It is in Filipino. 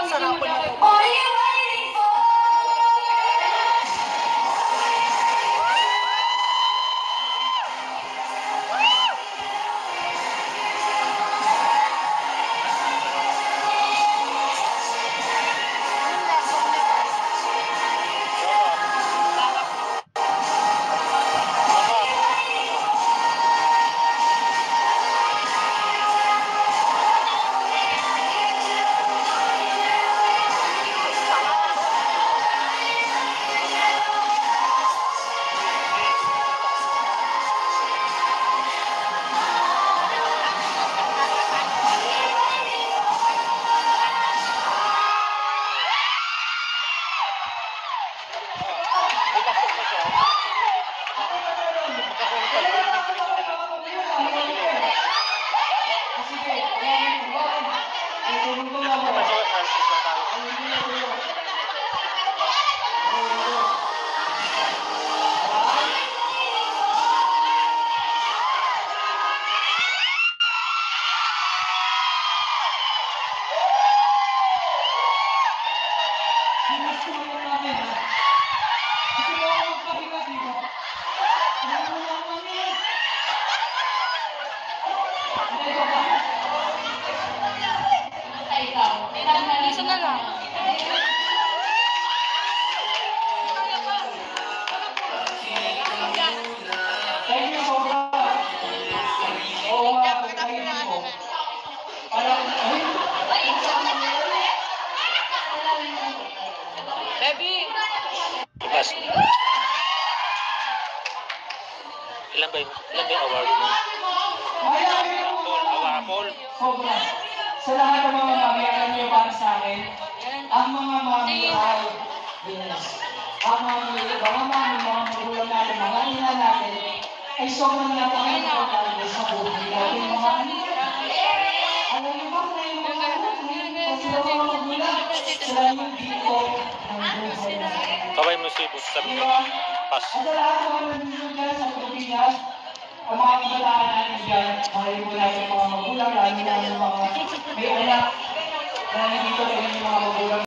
Sarapon mo. Isa na lang. Thank you, Sobra. Oo nga, pagkainin mo. Parang, Baby! Bukas. Ilan ba yung award mo? Award. Sobra. Sa lahat ng mga mami, alam niyo para sa akin, ang mga mami ay, yes, ang mga magulang natin, mga ina natin, ay sobrang napaka-importante sa buhay natin, mga kanila. Alam niyo ba kung yung mga kasi mga magulang, sila yung dito ng buhay natin. Kaway mo si Bus sa pas. At sa lahat ng mga nandun dyan sa Pilipinas, ang mga kabataan natin dyan, mahalin po natin ang mga magulang, lalo na yung mga may anak na nandito rin yung mga magulang.